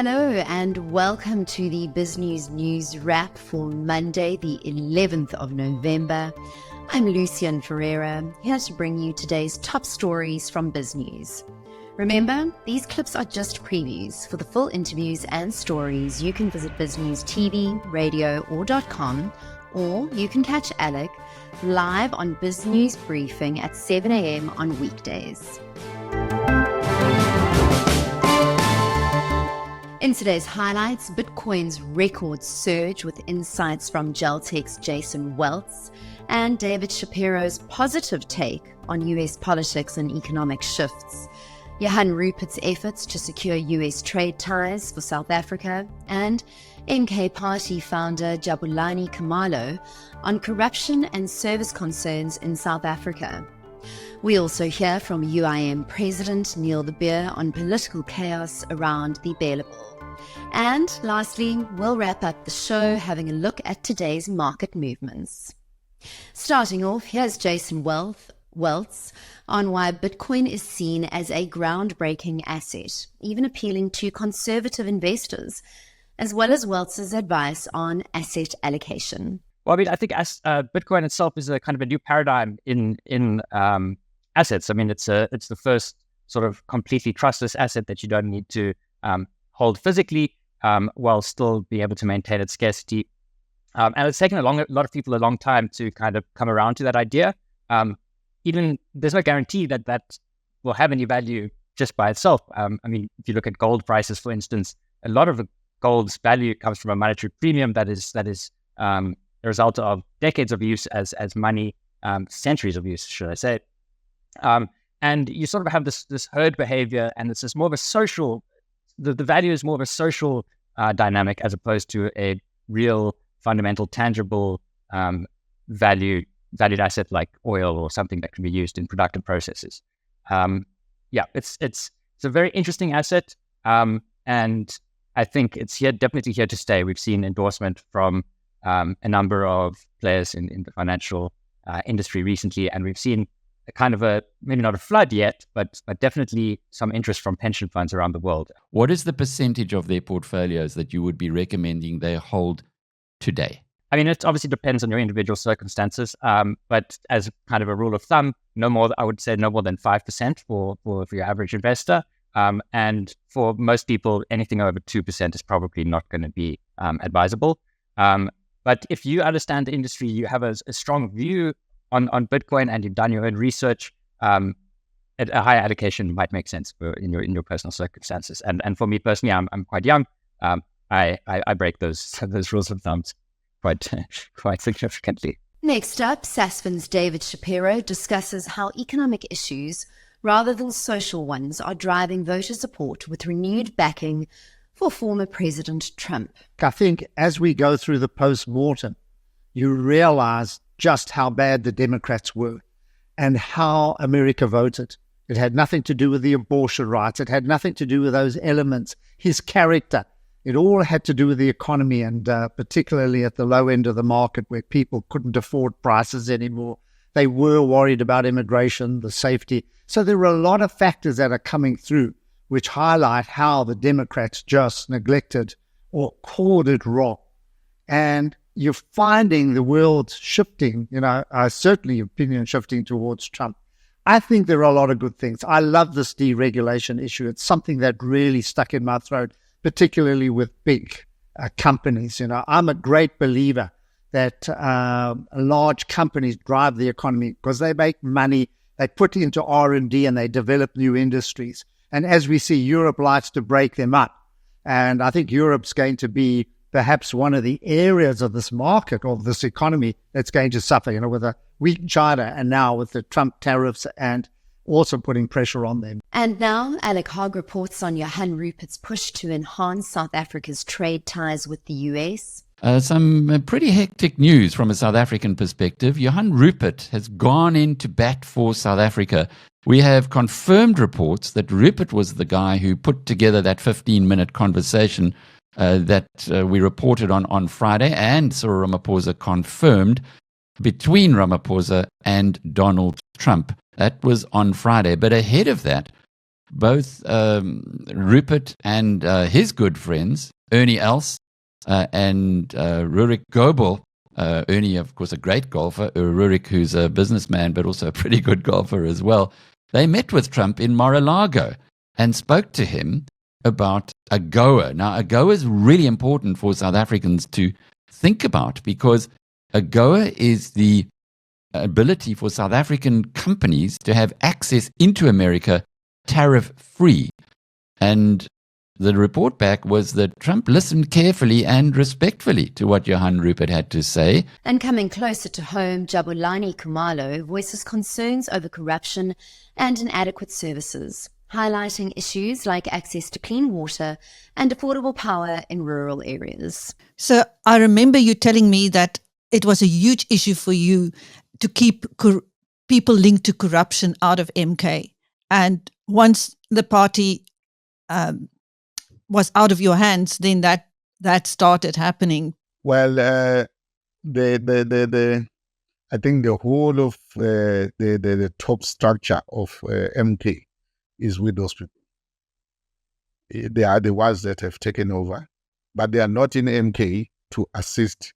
Hello and welcome to the BizNews Newswrap for Monday, the 11th of November. I'm Lucienne Ferreira, here to bring you today's top stories from BizNews. Remember, these clips are just previews. For the full interviews and stories, you can visit BizNews TV, radio, or .com, or you can catch Alec live on BizNews Briefing at 7 a.m. on weekdays. In today's highlights, Bitcoin's record surge with insights from Geltech's Jason Welts and David Shapiro's positive take on US politics and economic shifts, Johan Rupert's efforts to secure US trade ties for South Africa, and MK Party founder Jabulani Khumalo on corruption and service concerns in South Africa. We also hear from UIM President Neil de Beer on political chaos around the BELA Bill. And lastly, we'll wrap up the show having a look at today's market movements. Starting off, here's Jason Welts on why Bitcoin is seen as a groundbreaking asset, even appealing to conservative investors, as well as Welts' advice on asset allocation. Well, I think Bitcoin itself is a kind of a new paradigm in assets. I mean, it's the first sort of completely trustless asset that you don't need to hold physically, while still be able to maintain its scarcity. And it's taken a lot of people a long time to kind of come around to that idea. Even there's no guarantee that will have any value just by itself. I mean, if you look at gold prices, for instance, a lot of the gold's value comes from a monetary premium that is a result of decades of use as money, centuries of use, should I say. And you sort of have this herd behavior, and it's just more of a social. The value is more of a social dynamic as opposed to a real, fundamental, tangible valued asset like oil or something that can be used in productive processes. It's a very interesting asset, and I think it's definitely here to stay. We've seen endorsement from a number of players in the financial industry recently, and we've seen a kind of maybe not a flood yet, but definitely some interest from pension funds around the world. What is the percentage of their portfolios that you would be recommending they hold today? I mean, it obviously depends on your individual circumstances, but as kind of a rule of thumb, I would say no more than 5% for your average investor. And for most people, anything over 2% is probably not going to be advisable. But if you understand the industry, you have a strong view on Bitcoin, and you've done your own research, a higher allocation might make sense in your personal circumstances. And for me personally, I'm quite young. I break those rules of thumbs quite significantly. Next up, Sasfin's David Shapiro discusses how economic issues, rather than social ones, are driving voter support with renewed backing for former President Trump. I think as we go through the post-mortem, you realize just how bad the Democrats were and how America voted. It had nothing to do with the abortion rights. It had nothing to do with those elements, his character. It all had to do with the economy, and particularly at the low end of the market where people couldn't afford prices anymore. They were worried about immigration, the safety. So there were a lot of factors that are coming through which highlight how the Democrats just neglected or called it wrong. And you're finding the world shifting, certainly opinion shifting towards Trump. I think there are a lot of good things. I love this deregulation issue. It's something that really stuck in my throat, particularly with big companies. I'm a great believer that large companies drive the economy because they make money, they put into R&D, and they develop new industries. And as we see, Europe likes to break them up. And I think Europe's going to be perhaps one of the areas of this market, of this economy, that's going to suffer, with a weak China and now with the Trump tariffs and also putting pressure on them. And now, Alec Hogg reports on Johan Rupert's push to enhance South Africa's trade ties with the US. Some pretty hectic news from a South African perspective. Johan Rupert has gone into bat for South Africa. We have confirmed reports that Rupert was the guy who put together that 15-minute conversation that we reported on Friday, and Cyril Ramaphosa confirmed, between Ramaphosa and Donald Trump. That was on Friday. But ahead of that, both Rupert and his good friends, Ernie Els and Rurik Goebel, Ernie, of course, a great golfer, Rurik, who's a businessman, but also a pretty good golfer as well. They met with Trump in Mar-a-Lago and spoke to him about AGOA. Now, AGOA is really important for South Africans to think about, because AGOA is the ability for South African companies to have access into America tariff-free. And the report back was that Trump listened carefully and respectfully to what Johan Rupert had to say. And coming closer to home, Jabulani Khumalo voices concerns over corruption and inadequate services, highlighting issues like access to clean water and affordable power in rural areas. So I remember you telling me that it was a huge issue for you to keep people linked to corruption out of MK. And once the party was out of your hands, then that started happening. Well, I think the whole of the top structure of MK is with those people. They are the ones that have taken over, but they are not in MK to assist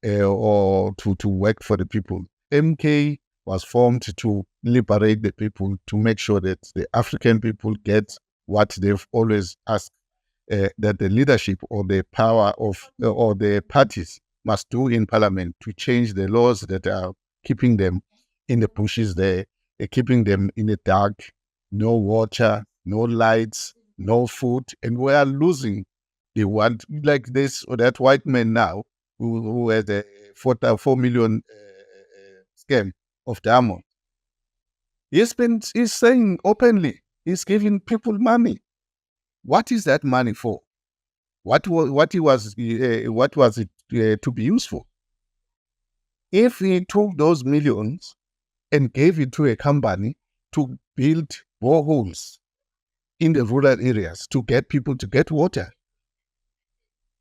or to work for the people. MK was formed to liberate the people, to make sure that the African people get what they've always asked, that the leadership or the power of or the parties must do in parliament, to change the laws that are keeping them in the bushes there, keeping them in the dark, no water, no lights, no food. And we are losing the one, like this or that white man now who has a 4 million scam of diamond. He's saying openly, he's giving people money. What is that money for? What was it to be used for? If he took those millions and gave it to a company to build boreholes in the rural areas to get people to get water,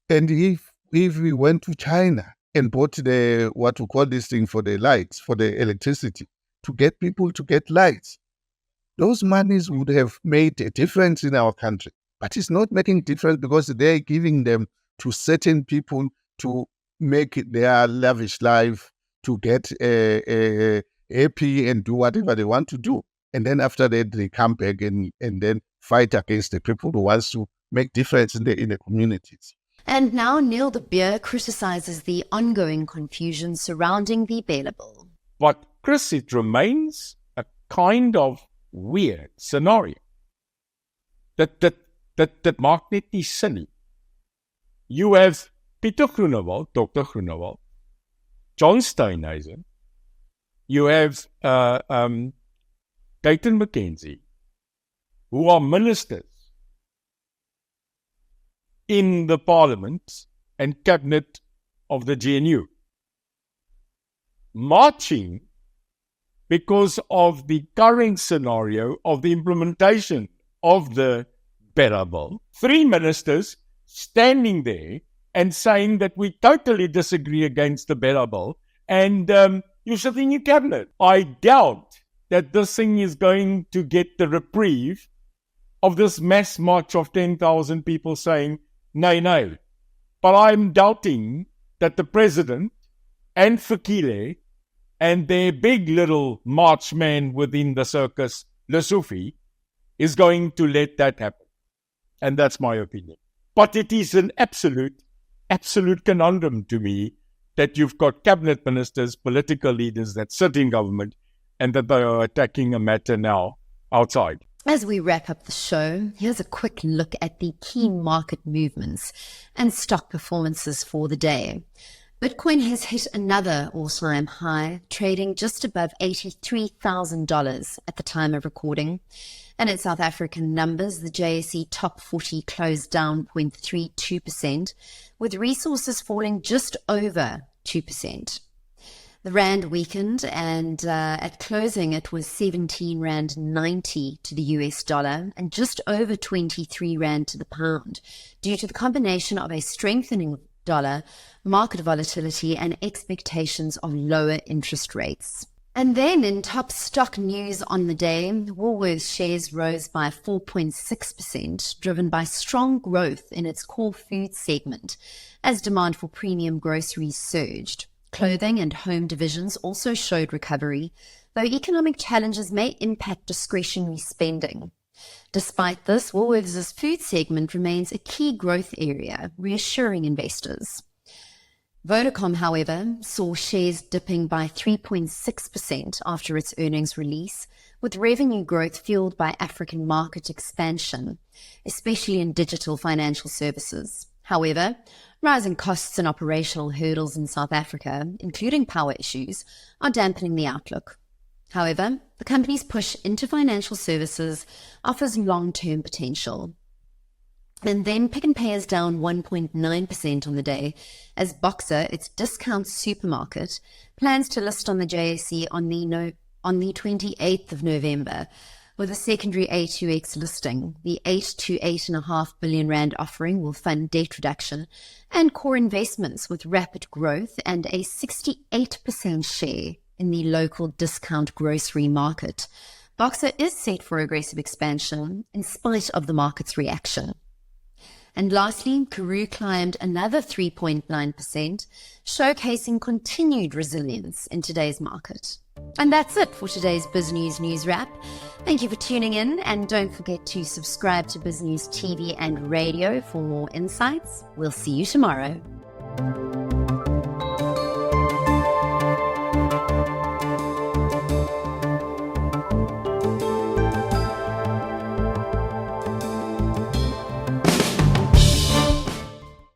and if we went to China and bought what we call this thing for the lights, for the electricity, to get people to get lights, those monies would have made a difference in our country. But it's not making difference because they're giving them to certain people to make their lavish life, to get happy and do whatever they want to do. And then after that, they come back and then fight against the people who wants to make difference in the communities. And now Neil de Beer criticizes the ongoing confusion surrounding the BELA Bill. But Chris, it remains a kind of weird scenario. Dat maak net nie sin nie. You have Pieter Groenewald, Dr. Groenewald, John Steinhuisen, you have Dayton McKenzie, who are ministers in the parliament and cabinet of the GNU, marching because of the current scenario of the implementation of the BELA Bill. 3 ministers standing there and saying that we totally disagree against the BELA Bill, and you should in your cabinet. I doubt that this thing is going to get the reprieve of this mass march of 10,000 people saying, no. But I'm doubting that the president and Fikile and their big little marchman within the circus, Lesofie, is going to let that happen. And that's my opinion. But it is an absolute conundrum to me that you've got cabinet ministers, political leaders that sit in government, and that they are attacking a matter now outside. As we wrap up the show, here's a quick look at the key market movements and stock performances for the day. Bitcoin has hit another all-time high, trading just above $83,000 at the time of recording. And in South African numbers, the JSE Top 40 closed down 0.32%, with resources falling just over 2%. The rand weakened, and at closing it was 17 rand 90 to the US dollar and just over 23 rand to the pound, due to the combination of a strengthening dollar, market volatility, and expectations of lower interest rates. And then in top stock news on the day, Woolworths shares rose by 4.6%, driven by strong growth in its core food segment as demand for premium groceries surged. Clothing and home divisions also showed recovery, though economic challenges may impact discretionary spending. Despite this, Woolworths' food segment remains a key growth area, reassuring investors. Vodacom, however, saw shares dipping by 3.6% after its earnings release, with revenue growth fueled by African market expansion, especially in digital financial services. However, rising costs and operational hurdles in South Africa, including power issues, are dampening the outlook. However, the company's push into financial services offers long-term potential. And then Pick n Pay is down 1.9% on the day, as Boxer, its discount supermarket, plans to list on the JSE on the 28th of November. With a secondary A2X listing, the 8 to 8.5 billion rand offering will fund debt reduction and core investments with rapid growth and a 68% share in the local discount grocery market. Boxer is set for aggressive expansion in spite of the market's reaction. And lastly, Karoo climbed another 3.9%, showcasing continued resilience in today's market. And that's it for today's BizNews Newswrap. Thank you for tuning in, and don't forget to subscribe to BizNews TV and radio for more insights. We'll see you tomorrow.